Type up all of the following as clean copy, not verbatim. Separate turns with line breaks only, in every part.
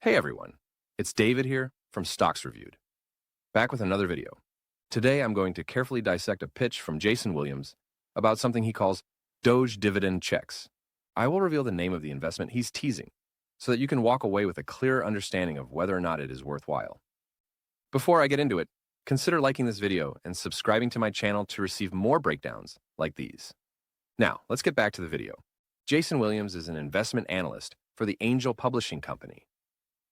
Hey everyone, it's David here from Stocks Reviewed, back with another video. Today I'm going to carefully dissect a pitch from Jason Williams about something he calls DOGE Dividend checks. I will reveal the name of the investment he's teasing so that you can walk away with a clearer understanding of whether or not it is worthwhile. Before I get into it, consider liking this video and subscribing to my channel to receive more breakdowns like these. Now, let's get back to the video. Jason Williams is an investment analyst for the Angel Publishing Company.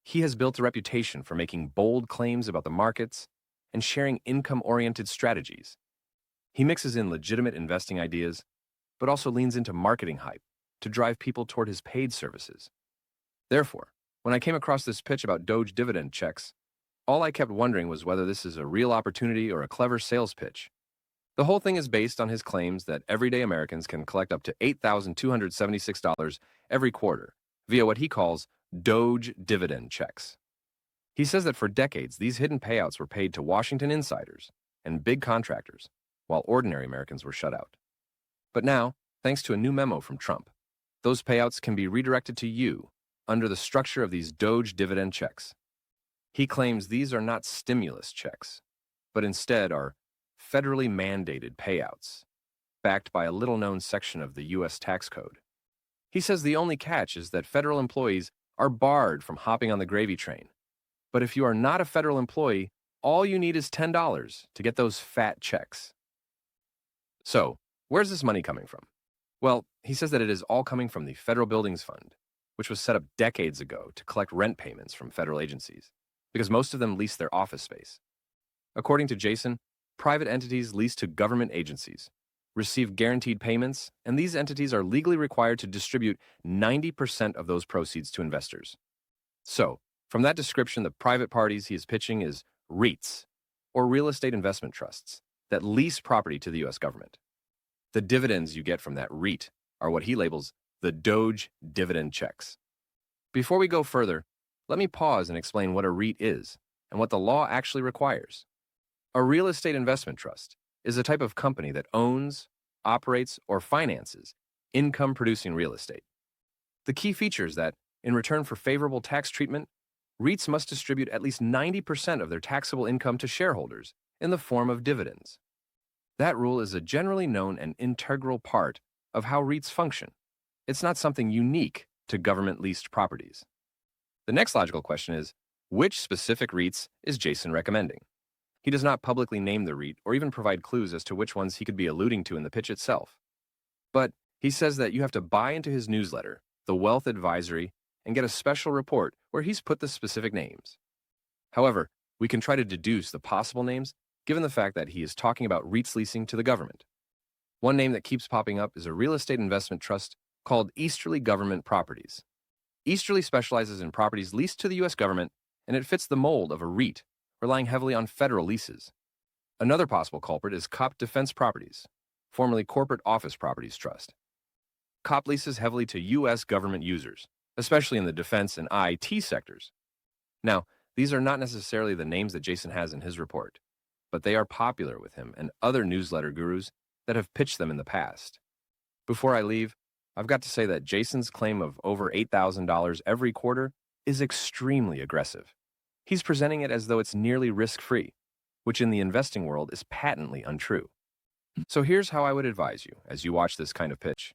He has built a reputation for making bold claims about the markets and sharing income-oriented strategies. He mixes in legitimate investing ideas, but also leans into marketing hype to drive people toward his paid services. Therefore, when I came across this pitch about DOGE dividend checks, all I kept wondering was whether this is a real opportunity or a clever sales pitch. The whole thing is based on his claims that everyday Americans can collect up to $8,276 every quarter via what he calls DOGE dividend checks. He says that for decades, these hidden payouts were paid to Washington insiders and big contractors, while ordinary Americans were shut out. But now, thanks to a new memo from Trump, those payouts can be redirected to you under the structure of these DOGE dividend checks. He claims these are not stimulus checks, but instead are federally mandated payouts, backed by a little-known section of the U.S. tax code. He says the only catch is that federal employees are barred from hopping on the gravy train. But if you are not a federal employee, all you need is $10 to get those fat checks. So, where's this money coming from? Well, he says that it is all coming from the Federal Buildings Fund, which was set up decades ago to collect rent payments from federal agencies, because most of them lease their office space. According to Jason, private entities leased to government agencies receive guaranteed payments, and these entities are legally required to distribute 90% of those proceeds to investors. So, from that description, the private parties he is pitching is REITs, or real estate investment trusts, that lease property to the U.S. government. The dividends you get from that REIT are what he labels the DOGE dividend checks. Before we go further, let me pause and explain what a REIT is and what the law actually requires. A real estate investment trust is a type of company that owns, operates, or finances income-producing real estate. The key feature is that, in return for favorable tax treatment, REITs must distribute at least 90% of their taxable income to shareholders in the form of dividends. That rule is a generally known and integral part of how REITs function. It's not something unique to government-leased properties. The next logical question is, which specific REITs is Jason recommending? He does not publicly name the REIT or even provide clues as to which ones he could be alluding to in the pitch itself. But he says that you have to buy into his newsletter, The Wealth Advisory, and get a special report where he's put the specific names. However, we can try to deduce the possible names given the fact that he is talking about REITs leasing to the government. One name that keeps popping up is a real estate investment trust called Easterly Government Properties. Easterly specializes in properties leased to the U.S. government, and it fits the mold of a REIT, relying heavily on federal leases. Another possible culprit is COP Defense Properties, formerly Corporate Office Properties Trust. COP leases heavily to U.S. government users, especially in the defense and IT sectors. Now, these are not necessarily the names that Jason has in his report, but they are popular with him and other newsletter gurus that have pitched them in the past. Before I leave, I've got to say that Jason's claim of over $8,000 every quarter is extremely aggressive. He's presenting it as though it's nearly risk-free, which in the investing world is patently untrue. So here's how I would advise you as you watch this kind of pitch.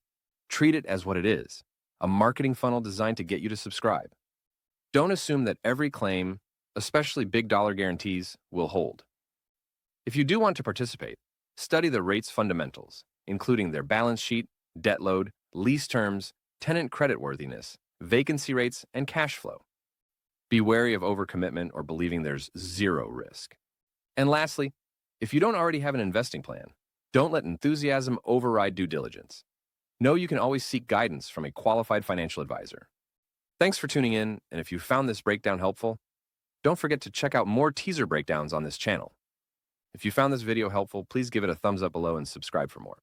Treat it as what it is, a marketing funnel designed to get you to subscribe. Don't assume that every claim, especially big dollar guarantees, will hold. If you do want to participate, study the REITs fundamentals, including their balance sheet, debt load, lease terms, tenant creditworthiness, vacancy rates, and cash flow. Be wary of overcommitment or believing there's zero risk. And lastly, if you don't already have an investing plan, don't let enthusiasm override due diligence. Know you can always seek guidance from a qualified financial advisor. Thanks for tuning in, and if you found this breakdown helpful, don't forget to check out more teaser breakdowns on this channel. If you found this video helpful, please give it a thumbs up below and subscribe for more.